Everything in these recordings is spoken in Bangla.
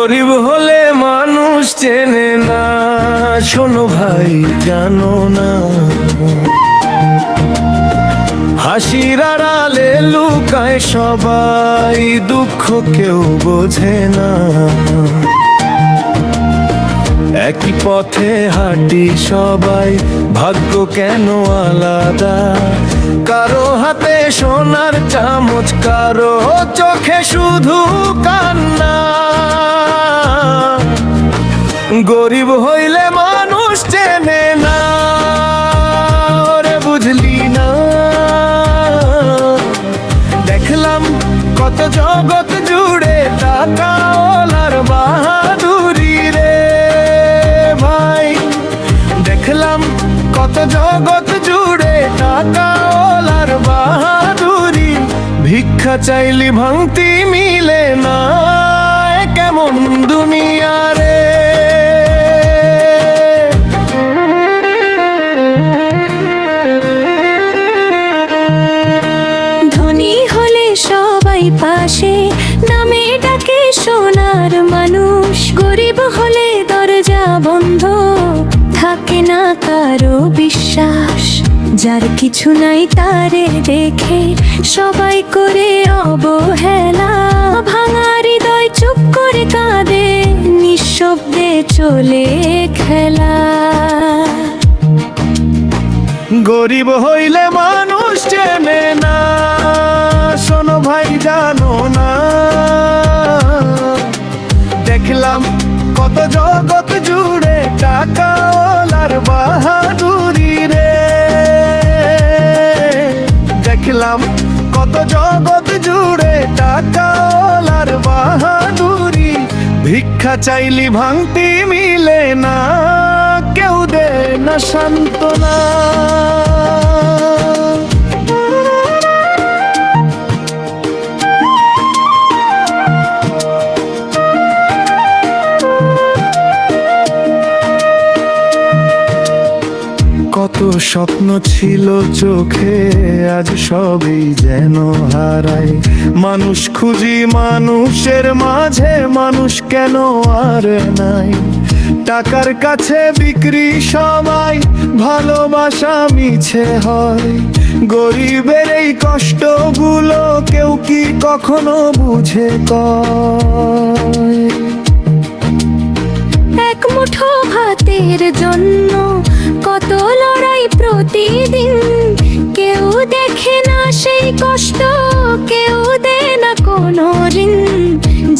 গরিব হলে মানুষ চেনে না, শোনো ভাই জানো না। হাসির আড়ালে লুকায় সবাই, দুঃখ কেউ বোঝে না। একই পথে হাঁটি সবাই, ভাগ্য কেন আলাদা? কারো হাতে সোনার চামচ, কারো চোখে শুধু কান্না। গরিব হইলে মানুষ চেনে না, ওরে বুঝলি না? দেখলাম কত জগৎ জুড়ে টাকাওয়ালার বাহাদুরি রে ভাই। দেখলাম কত জগৎ জুড়ে টাকাওয়ালার বাহাদুরি। ভিক্ষা চাইলি ভাঙতি মিলে না, কেমন দুনিয়া রে। ধনী হলে সবাই পাশে, নামে ডাকে সোনার মানুষ। গরিব হলে দরজা বন্ধ, থাকে না কারো বিশ্বাস। যার কিছু নাই তারে দেখে সবাই করে অবহেলা। ভাঙা হৃদয় চুপ করে কাঁদে, নিঃশব্দে চলে খেলা। গরিব হইলে মানুষ চেনে না, শোনো ভাই জানো না। দেখলাম কত জগৎ জুড়ে টাকাওয়ালার বাহাদুরি রে। দেখলাম কত জগৎ জুড়ে টাকাওয়ালার বাহাদুরি। ভিক্ষা চাইলি ভাঙতি মিলে না, কেউ দে না সান্ত্বনা। কত স্বপ্ন ছিল চোখে, আজ সবই যেন হারায়। মানুষ খুঁজি মানুষের মাঝে, মানুষ কেন আর নাই? টাকার কাছে বিক্রি সবাই, ভালোবাসা মিছে হয়। গরিবের এই কষ্টগুলো কেউ কি কখনো বুঝে কয়? এক মুঠো ভাতের জন্য কত লড়াই প্রতিদিন। কেউ দেখে না সেই কষ্ট, কেউ দেয় না কোনো ঋণ।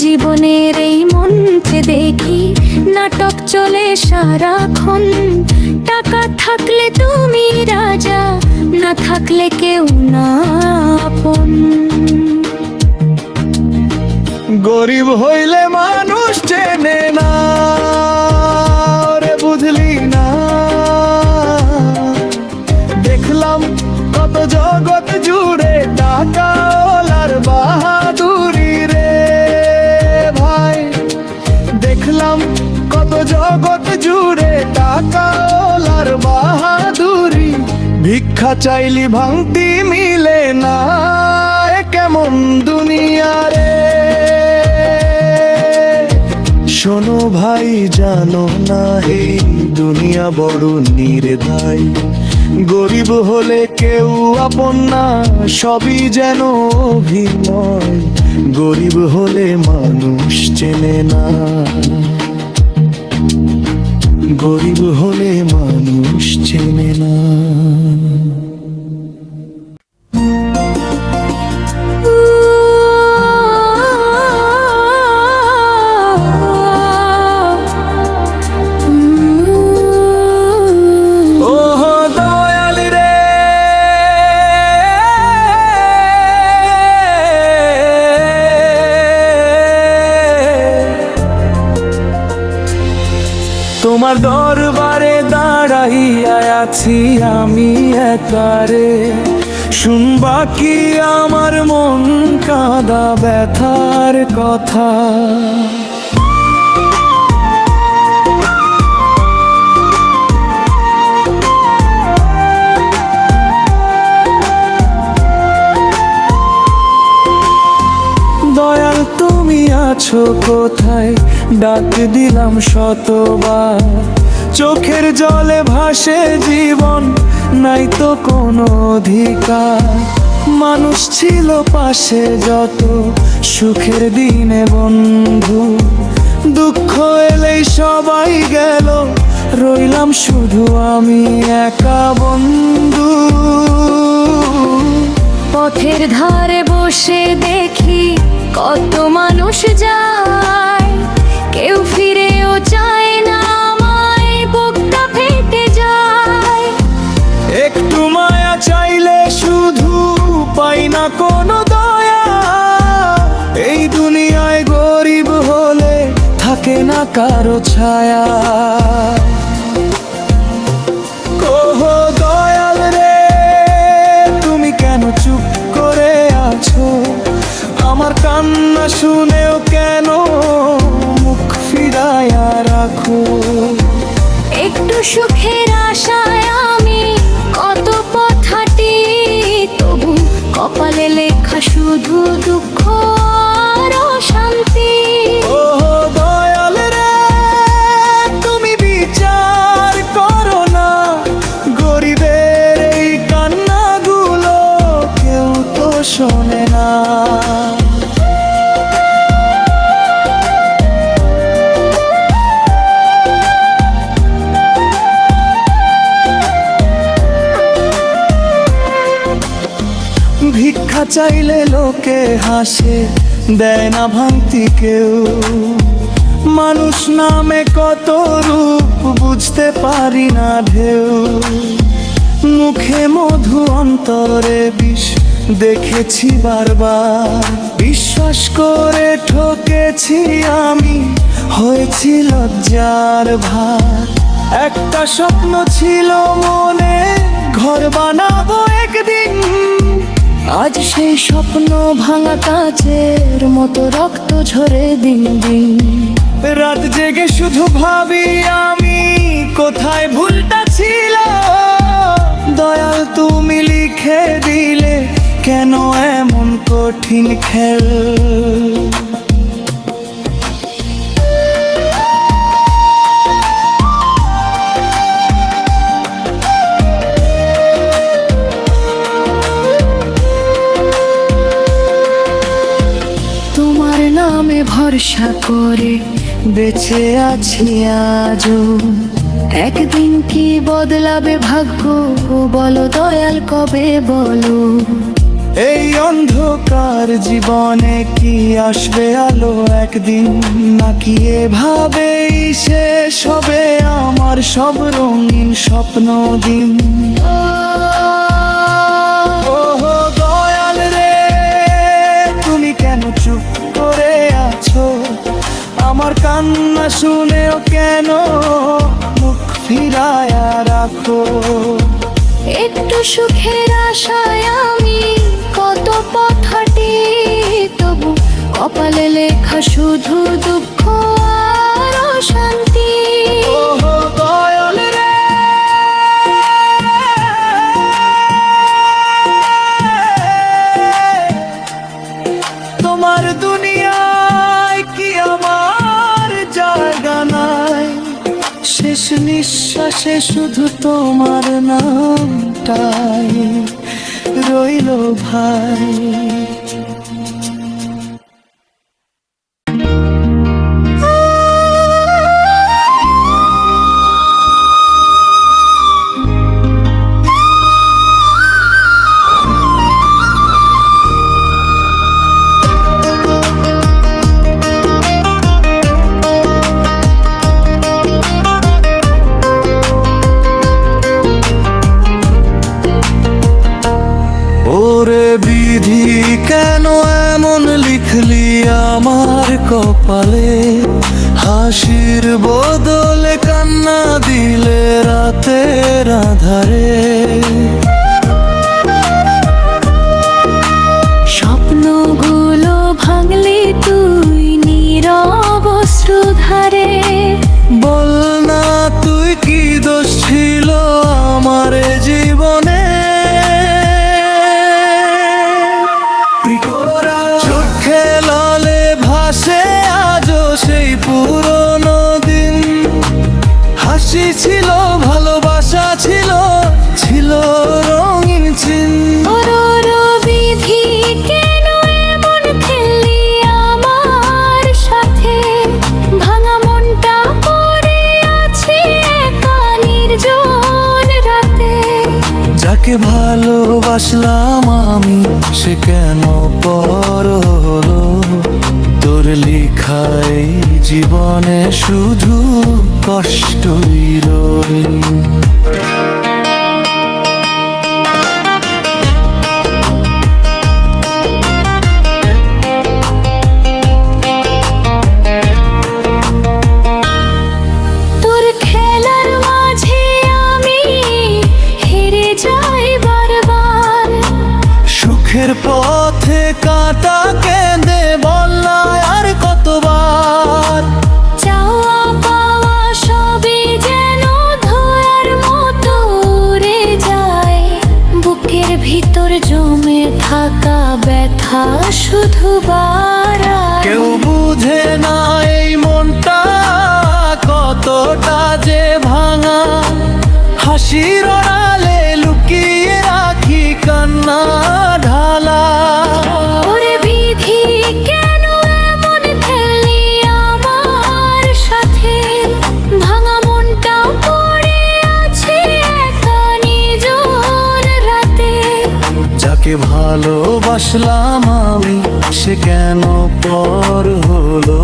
জীবনের এই মঞ্চে দেখি নাটক চলে সারাক্ষণ। টাকা থাকলে তুমি রাজা, না থাকলে কেউ না আপন। গরিব হইলে মানুষ চেনে না, ওরে বুঝলি না? দেখলাম কত জগৎ জুড়ে টাকাওয়ালার বাহাদুরি রে ভাই। দেখলাম কত জগৎ জুড়ে টাকাওয়ালার বাহাদুরি। ভিক্ষা চাইলি ভাঙতি মিলে না, কেমন দুনিয়া রে। শোনো ভাই জানো না, এই দুনিয়া বড় নির্দয়। গরিব হলে কেউ আপন না, সবই যেন অভিনয়। গরিব হলে মানুষ চেনে না, গরিব হলে মানুষ চেনে না। তোমার দরবারে দাঁড়াইয়া আছি আমি একারে। শুনবা কি আমার মন কাঁদা ব্যথার কথা? দয়াল তুমি আছো আছো কোথায়, ডাক দিলাম শতবার। চোখের জলে ভাসে জীবন, নাই তো কোনো অধিকার। মানুষ ছিল পাশে যত, সুখের দিনে বন্ধু। দুঃখ এলেই সবাই গেল, রইলাম শুধু আমি একা বন্ধু। পথের ধারে বসে দেখি কত মানুষ যায়, কেউ ফিরেও চায় না, আমায় বুকটা ফেটে যায়। একটু মায়া চাইলে শুধু পাই না কোনো দয়া। এই দুনিয়ায় গরিব হলে থাকে না কারো ছায়া। ওহো দয়াল রে, তুমি কেন চুপ করে আছো? আমার কান্না শুনেও কেন মুখ ফিরায়া রাখো? একটু সুখের আশায় আমি কত পথ হাঁটি, তবু কপালে লেখা শুধু দুঃখ আর অশান্তি। ওহো দয়াল রে, তুমি বিচার করো না, গরিবের এই কান্নাগুলো কেউ তো শোনে না। ভিক্ষা চাইলে লোকে হাসে, দেয় না ভাঙতি কেউ। মানুষ নামে কত রূপ, বুঝতে পারি না ঢেউ। মুখে মধু অন্তরে বিষ, দেখেছি বারবার। বিশ্বাস করে ঠকেছি আমি, হয়েছি লজ্জার ভার। একটা স্বপ্ন ছিল মনে, ঘর বানাবো একদিন। আজ সেই স্বপ্ন ভাঙা কাচের মতো রক্ত ঝরে দিন দিন। রাত জেগে শুধু ভাবি আমি, কোথায় ভুলটা ছিল। দয়াল তুমি লিখে দিলে কেন এমন কঠিন খেল? তোমার নামে ভরসা করে বেঁচে আছি আজও। একদিন কি বদলাবে ভাগ্য, বলো দয়াল কবে বলো। এই অন্ধকার জীবনে কি আসবে আলো একদিন? নাকি এভাবেই শেষ হবে আমার সব রঙিন স্বপ্ন দিন? ওহো দয়াল রে, তুমি কেন চুপ করে আছো? আমার কান্না শুনেও কেন মুখ ফিরায়া রাখো? একটু সুখের আশায় আমি কত পথ হাঁটি, তবু কপালে লেখা শুধু দুঃখ আর অশান্তি। ওহো দয়াল রে, তোমার দুনিয়ায় কি আমার জায়গা নাই? শেষ নিঃশ্বাসে শুধু তোমার নামটাই রইল ভাই। ওরে বিধি কেন এমন লিখলি আমার কপালে? হাসির বদলে কান্না দিলে রাতের আধারে। স্বপ্নগুলো ভাঙলি তুই নীরব অশ্রুধারে। বল না তুই কি দোষ ছিল আমার জীবনে? চোখে লালে ভাসে যাকে ভালোবাসলাম আমি সে কেন পর হলো, তোর লেখায় জীবনে শুধু কষ্টই রইল। তোর খেলার মাঝে আমি হেরে যাই বারবার, সুখের পথে কাঁটা কেঁদে বললায় আর কতবার, চাওয়া পাওয়া সবই যেন ধোঁয়ার মতো উড়ে যায়, বুকের ভিতর জমে থাকা ব্যথা শুধু বাড়ায়। কেউ বুঝে না এই মনটা কতটা যে ভাঙা, হাসির আড়ালে লুকিয়ে রাখি কান্না ঢালা। ওরে বিধি কেন এমন খেললি আমার সাথে, ভাঙা মনটা পড়ে আছে একা নির্জন রাতে। যাকে ভালোবাসলাম আমি সে কেন পর হলো,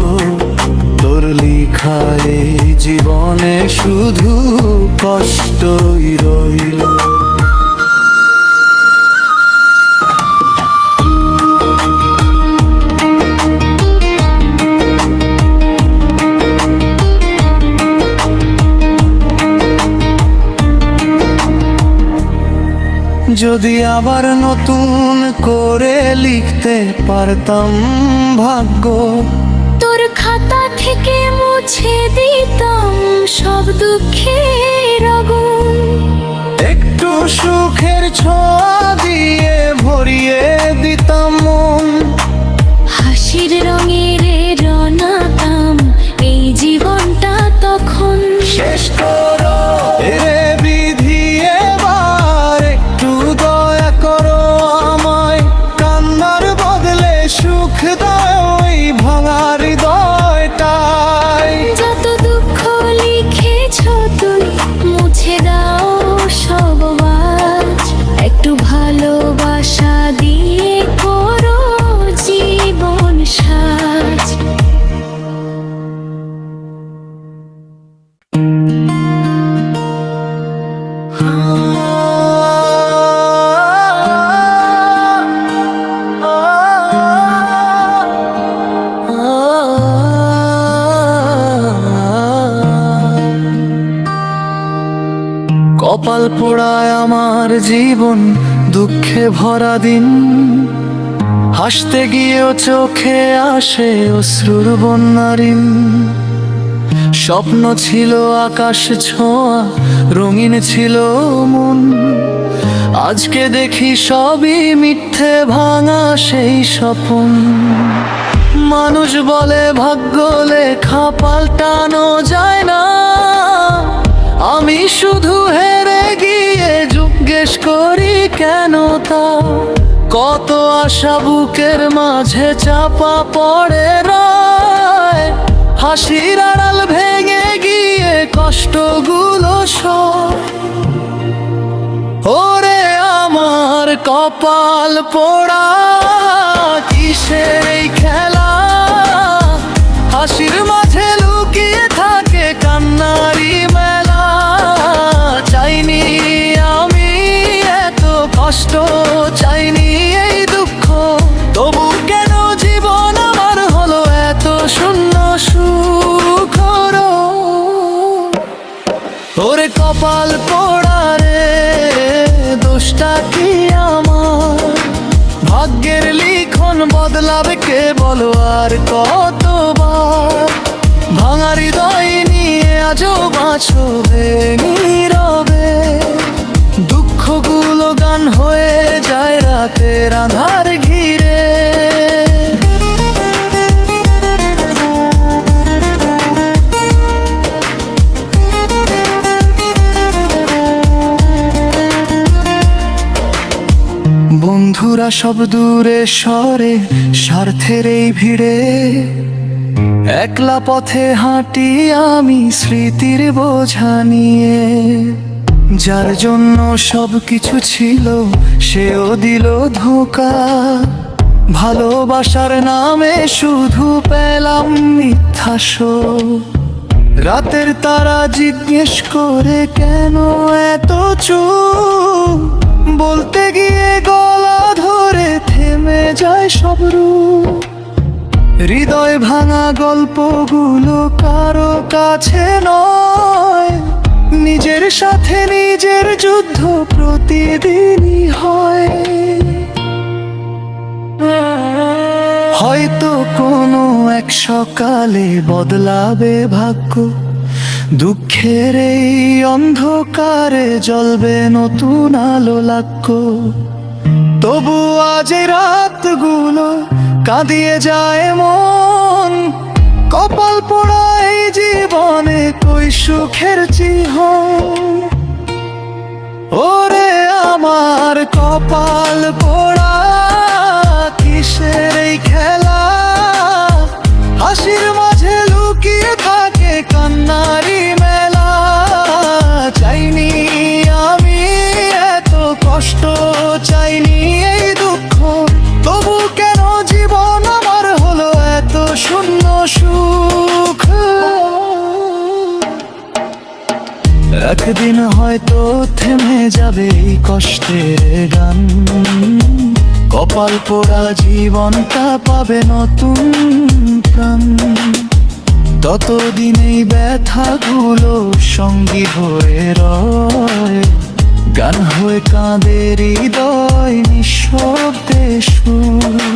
তোর লেখায় জীবনে শুধু কষ্টই রইল। যদি আবার নতুন করে লিখতে পারতাম ভাগ্য, তোর খাতা থেকে মুছে দিতাম সব দুঃখের আগুন, একটু সুখের ছোঁয়া দিয়ে ভরিয়ে দিতাম মন, হাসির রঙের রনাতাম এই জীবনটা তখন। শেষ করো এরে বিধি এবার একটু দয়া করো আমায়, কান্নার বদলে সুখ দাও ওই ভাঙা হৃদয়টায়। যত দুঃখ লিখেছ তুই মুছে দাও সব আজ, একটু ভালোবাসা দিয়ে করো জীবন সাজ। কপাল পোড়ায় আমার জীবন, দুঃখে ভরা দিন, হাসতে গিয়েও চোখে আসে অশ্রুর বন্যারিন। স্বপ্ন ছিল আকাশ ছোঁয়া, রঙিন ছিল মন, আজকে দেখি সবই মিথ্যে ভাঙা সেই স্বপন। মানুষ বলে ভাগ্য লেখা পাল্টানো যায় না, আমি শুধু হেরে গিয়ে জিজ্ঞেস করি কেন তা। কত আশা বুকের মাঝে চাপা পড়ে রয়, হাসির আড়াল ভেঙে গিয়ে কষ্টগুলো সব। ওরে আমার কপাল পোড়া কিসের এই খেলা, হাসির মাঝে লুকিয়ে থাকে কান্নারি মেলা। চাইনি আমি এত কষ্ট, চাইনি এই দুঃখ, তবু কেন জীবন আমার হলো এত শূন্য সুখর। ওরে কপাল পোড়া রে, দোষটা কি আমার, ভাগ্যের লিখন বদলাবে কে বলো আর কতবার। ভাঙা হৃদয় নিয়ে আজও বাঁচো নীরবে, দুঃখগুলো গান হয়ে যায় রাতের আধার ঘিরে। বন্ধুরা সব দূরে সরে স্বার্থের এই ভিড়ে, একলা পথে হাঁটি আমি স্মৃতির বোঝা নিয়ে। যার জন্য সব কিছু ছিল সেও দিল ধোঁকা। ভালোবাসার নামে শুধু পেলাম মিথ্যা শোক। রাতের তারা জিজ্ঞেস করে কেন এত চুপ, বলতে গিয়ে গলা ধরে থেমে যায় সব রূপ। হৃদয় ভাঙা গল্পগুলো কারো কাছে নয়, নিজের সাথে নিজের যুদ্ধ প্রতিদিনই হয়। হয়তো কোনো এক সকালে বদলাবে ভাগ্য, দুঃখের এই অন্ধকারে জ্বলবে নতুন আলো লাগ্য। তবু আজ এই রাতগুলো কাঁদিয়ে যায় মন, কপাল পোড়া এই জীবনে কই সুখের চিহ্ন। ওরে আমার কপাল পোড়া, কিসের এই খেলা, হাসির মাঝে লুকিয়ে থাকে কান্নারি মেলা। চাইনি আমি এত কষ্ট, চাইনি এই দুঃখ, তবু কেন জীবন আমার হলো এত শূন্য সুখ। একদিন হয়তো থেমে যাবে এই কষ্টের গান, কপাল পোড়া জীবনটা পাবে নতুন প্রাণ। ততদিন এই ব্যথাগুলো সঙ্গী হয়ে রয়, গান হয়ে কাঁদে হৃদয় নিঃশব্দে সুর।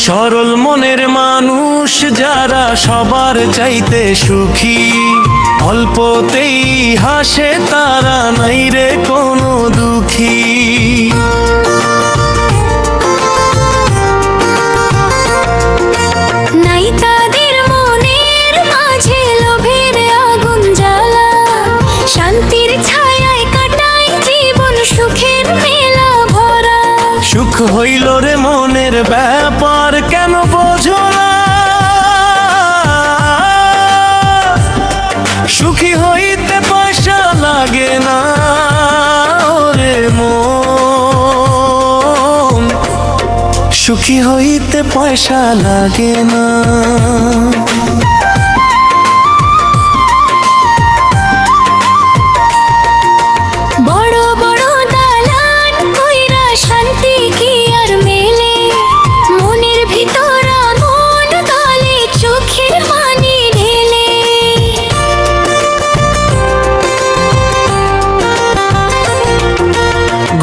সরল মনের মানুষ যারা সবার চাইতে সুখী, অল্পতেই হাসে তারা, নাই রে কোনো দুঃখী। নাই তাদের মনের মাঝে লোভের আগুন জ্বালা, শান্তির ছায়ায় কাটায় জীবন সুখের মেলা ভরা। সুখ হইল রে মনের ব্যাপার, কেন বোঝো না? সুখী হইতে পয়সা লাগে না রে মন, সুখী হইতে পয়সা লাগে না। বড় বড় দালান কইরা শান্তি কি আর মেলে, মনের ভিতর আগুন গলে চোখের পানি ঢেলে।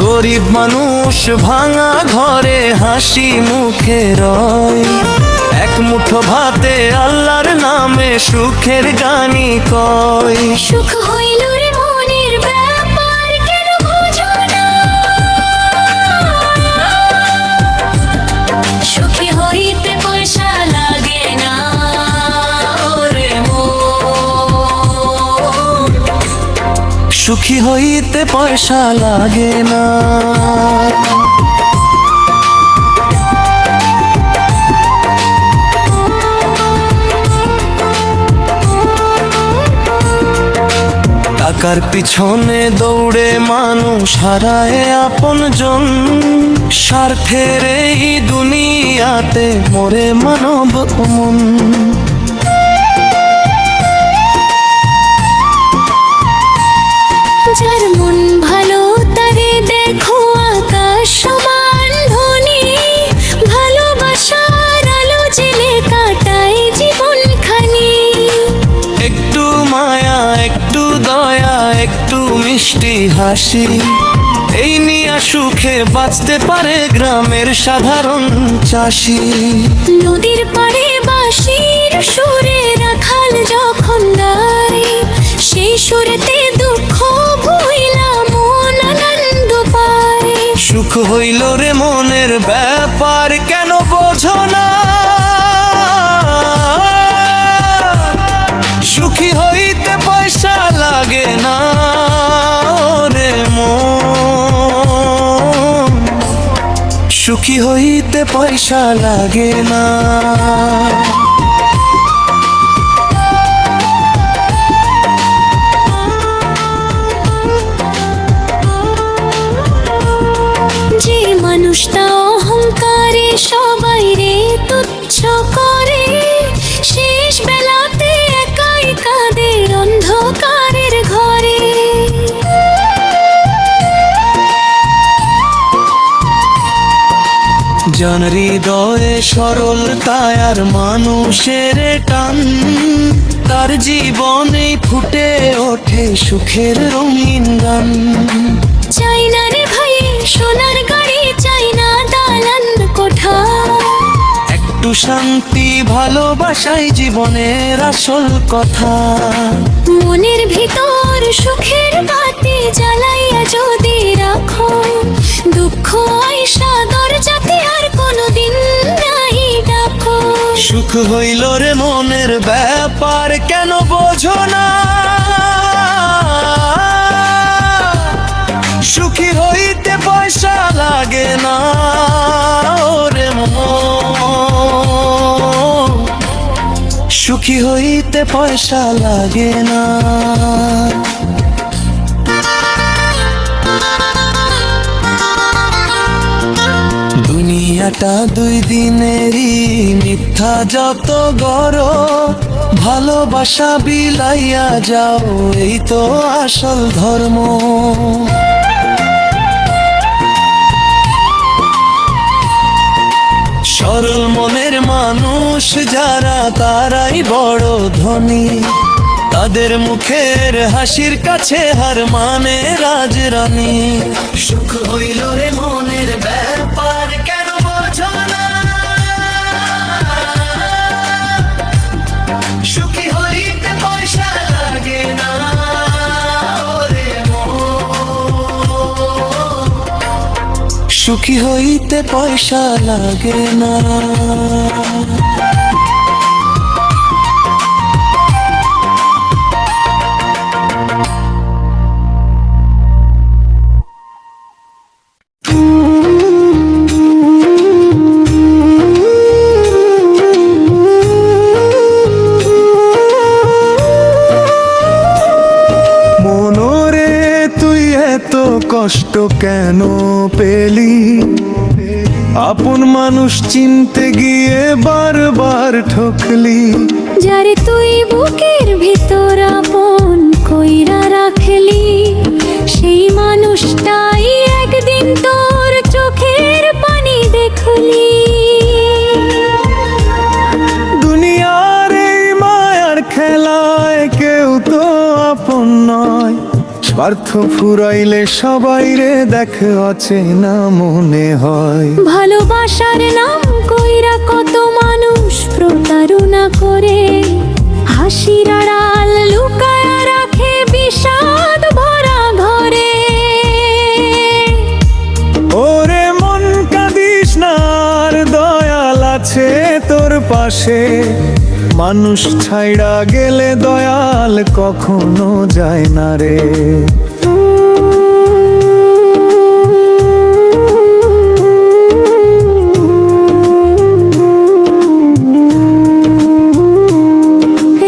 গরিব মানুষ ভাঙা ঘরে হাসি মুখে রয়, এক মুঠো ভাতে আল্লাহর নামে সুখের গানি কয়। সুখ হইল রে মনের ব্যাপার, কেন বোঝো না? সুখী হইতে পয়সা লাগে না ওরে মন, সুখী হইতে পয়সা লাগে না। টাকার পিছনে দৌড়ে মানুষ হারায় আপনজন, স্বার্থের এই দুনিয়াতে মরে মানব মন। যার মন ভালো তারে দেখো আকাশ সমান ধনী, ভালোবাসার আলো জেলে কাটায় জীবন খানি। একটু মায়া, একটু দয়া, একটু মিষ্টি হাসি, এই নিয়া সুখে বাঁচতে পারে গ্রামের সাধারণ চাষি। নদীর পাড়ে বাঁশির সুরে রাখাল যখন গায়, সেই সুরেতে দুঃখ ভুইলা মন আনন্দ পায়। সুখ হইল রে মনের ব্যাপার, কেন বোঝো না? সুখী হইতে পয়সা লাগে না রে মন, সুখী হইতে পয়সা লাগে না। যে মানুষটা অহংকারে সবাই রে তুচ্ছ করে, শেষ বেলাতে একাই কাঁদে অন্ধকারের ঘরে। জন হৃদয়ে সরলতায় আর মানুষের টান, তার জীবনে ফুটে ওঠে সুখের রঙিন গান। চাই না রে ভাই সোনার গাড়ি, চাই না দালান কোঠা, একটু শান্তি ভালোবাসাই জীবনের আসল কথা। মনের ভিতর সুখের বাতি জ্বালাইয়া যদি রাখো, দুঃখ আইসা দরজাতে আর কোনোদিন নাই ডাকো। সুখ হইল রে মনের ব্যাপার, কেন বোঝো না? সুখী হইতে পয়সা লাগে না রে মন, সুখী হইতে পয়সা লাগে না। দুনিয়াটা দুই দিনেরই, মিথ্যা যত গড়, ভালোবাসা বিলাইয়া যাও, এই তো আসল ধর্ম। সরল মনের মানুষ যারা, তারাই বড় ধনী, তাদের মুখের হাসির কাছে হার মানে রাজরানী। সুখ হইল রে মনের ব্যাপার, কেন বোঝো না? সুখী হইতে পয়সা লাগে না রে মন, সুখী হইতে পয়সা লাগে না। মনোরে তুই এত কষ্ট কেন পেলি? আপন মানুষ চিনতে গিয়ে বারবার ঠকলি। যারে তুই বুকের ভিতর আপন কইরা রাখলি, সেই মানুষটাই একদিন তোর চোখের পানি দেখলি। দুনিয়ার এই মায়ার খেলায় কেউ তো আপন নয়, স্বার্থ ফুরাইলে সবাই রে দেখে অচেনা মনে হয়। ভালোবাসার নাম কইরা কত মানুষ প্রতারণা করে, হাসির আড়াল লুকায়া রাখে বিষাদ ভরা ঘরে। ওরে মন কাঁদিস না, আর দয়াল আছে তোর পাশে। মানুষ ছাইড়া গেলে দয়াল কখনো যায় না রে।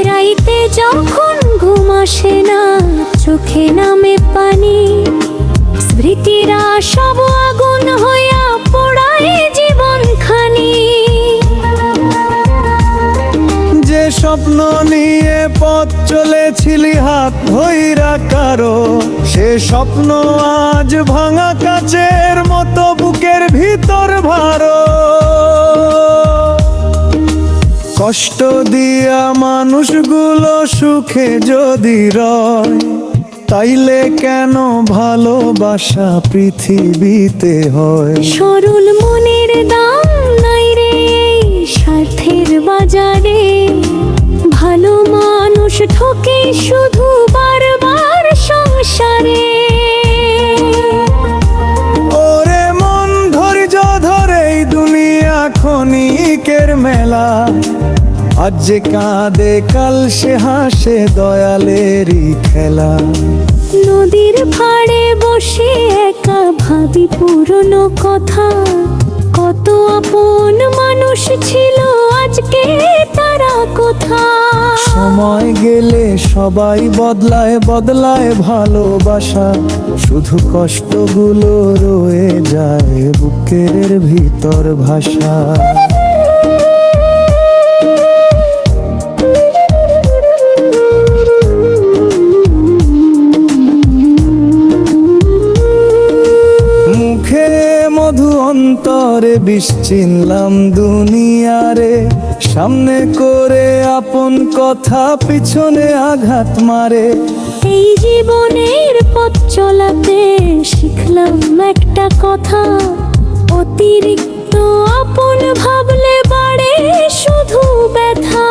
রাইতে যখন ঘুম আসে না, চোখে নামে পানি, স্মৃতিরা সব আগুন হইয়া পোড়ায় জীবন খানি। যে স্বপ্ন নিয়ে পথ চলেছিলি হাত ধইরা কারো, সে স্বপ্ন আজ ভাঙা কাচের মতো বুকের ভিতর ভারো। কষ্ট দিয়া মানুষগুলো সুখে যদি রয়, তাইলে কেন ভালোবাসা পৃথিবীতে হয়? সরল মনের দাম নাই রে এই স্বার্থের বাজারে। ভালো মানুষ ঠকে শুধু বারবার সংসারে। ওরে মন ধৈর্য ধরে এই দুনিয়া ক্ষণিকের মেলা। আজ যে কাঁদে কাল সে হাসে দয়ালেরই খেলা। নদীর পাড়ে বসে একা ভাবি পুরনো কথা। কত আপন মানুষ ছিল আজকে তারা কোথায়? সময় গেলে সবাই বদলায় বদলায় ভালোবাসা। শুধু কষ্টগুলো রয়ে যায় বুকের ভিতর ভাষা। মুখে মধু অন্তরে বিষ চিনলাম দুনিয়ারে। সামনে করে আপন কথা পিছনে আঘাত মারে। এই জীবনের পথ চলাতে শিখলাম একটা কথা। অতিরিক্ত আপন ভাবলে বাড়ে শুধু ব্যথা।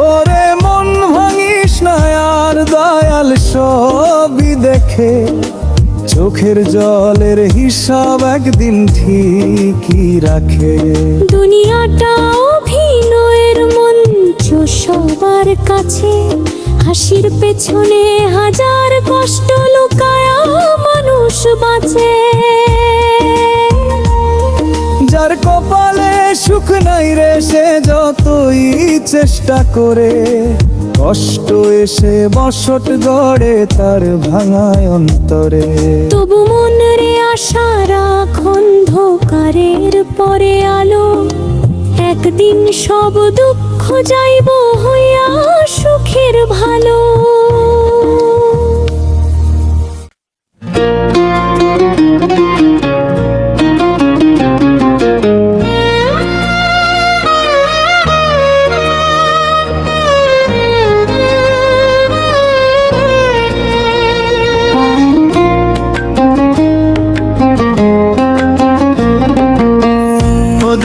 ওরে মন ভাঙিস না আর দয়াল সবই দেখে। চোখের জলের হিসাব একদিন ঠিকই রাখে। দুনিয়াটা অভিনয়ের মঞ্চ সবার কাছে। হাসির পেছনে হাজার কষ্ট লুকায়া মানুষ বাঁচে। যার কপালে সুখ নাই রে সে যতই চেষ্টা করে। কষ্ট এসে বসত গড়ে তার ভাঙায় অন্তরে। তবু মনের আশা রাখ অন্ধকারের পরে আলো। একদিন সব দুঃখ যাইব হইয়া সুখের ভালো।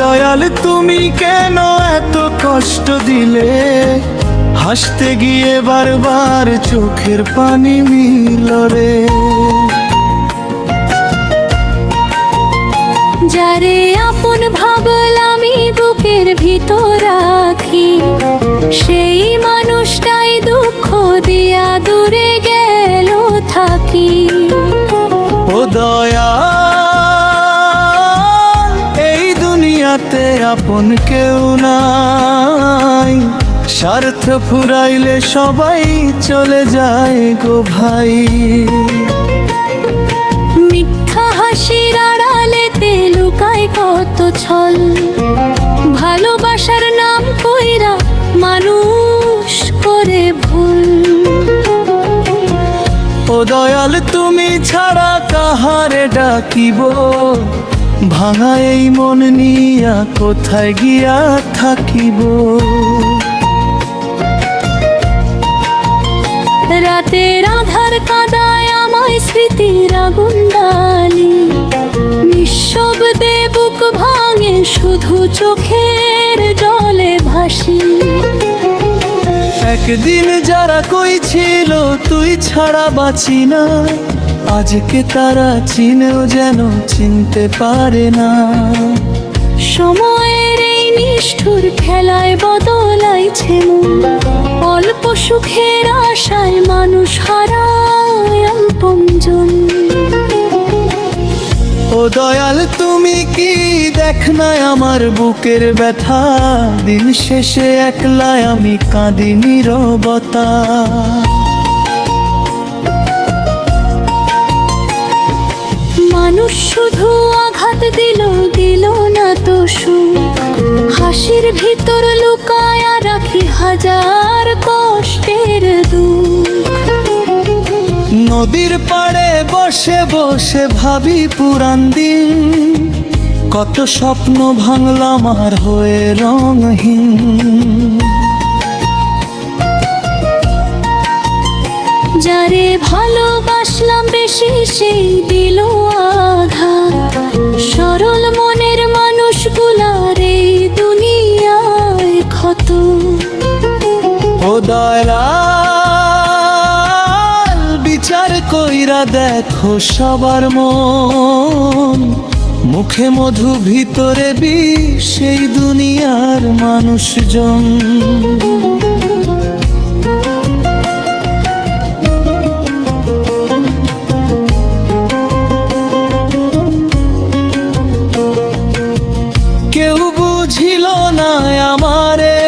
দয়াল তুমি কেন এত কষ্ট দিলে? হাসতে গিয়ে বারবার চোখের পানি মিল রে। যারে আপন ভাবলামি বুকের ভিতর রাখি। সেই মানুষটাই দুঃখ দিয়া দূরে গেল থাকি। ও দয়া এই দুনিয়াতে আপন কেউ নাই। স্বার্থ ফুরাইলে সবাই চলে যায় গো ভাই। মিথ্যা হাসির আড়ালেতে লুকায় কত ছল। ভালোবাসার নাম কইরা মানুষ করে ভুল। ও দয়াল তুমি ছাড়া কাহারে ডাকিব? ভাঙা এই মন নিয়া কোথায় গিয়া থাকিব? রাতের আধার কাদায় আমায় স্মৃতির আগুন ডালি। নিঃশব্দে বুক ভাঙে শুধু চোখের জলে ভাসি। একদিন যারা কইছিল তুই ছাড়া বাঁচি না। আজকে তারা চিনেও যেন চিনতে পারে না। সময়ের এই নিষ্ঠুর খেলায় বদলাইছে মন। অল্প সুখের আশায় মানুষ হারায় আপনজন। ও দয়াল তুমি কি দেখ না আমার বুকের ব্যথা? দিন শেষে একলাই আমি কাঁদি নীরবতা। মানুষ শুধু আঘাত দিল দিল না তো সুখ। হাসির ভিতর লুকায়া রাখি হাজার কষ্টের দুঃখ। নদীর পাড়ে বসে বসে ভাবি পুরান দিন। কত স্বপ্ন ভাঙলাম আর হয়ে রঙহীন। যারে ভালোবাসলাম বেশি সেই দিল আঘাত। সরল মনের মানুষগুলার এই দুনিয়ায় ক্ষত। ও দয়াল বিচার কইরা দেখো সবার মন, মুখে মধু ভিতরে বিষ সেই দুনিয়ার মানুষজন। কেউ বুঝিল না আমারে,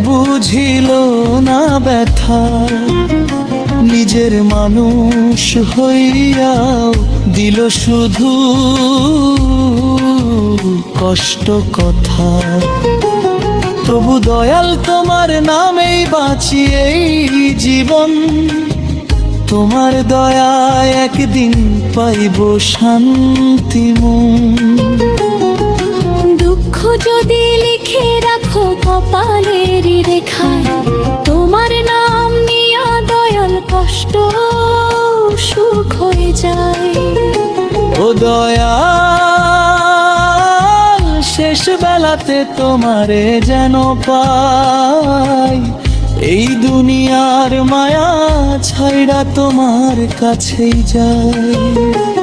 বুঝিল না ব্যথা, নিজের মানুষ হইয়াও দিল শুধু কষ্ট কথা। তবু দয়াল তোমার নামেই বাঁচি এই জীবন, তোমার দয়ায় একদিন পাইব শান্তি মন। দুঃখ যদি লিখে রাখো কপালের রেখায়, তোমার নাম নিয়া দয়াল কষ্ট সুখ হয়ে যায়। ও দয়াল শেষ বেলাতে তোমারে যেন পাই, এই দুনিয়ার মায়া ছাইড়া তোমার কাছেই যায়।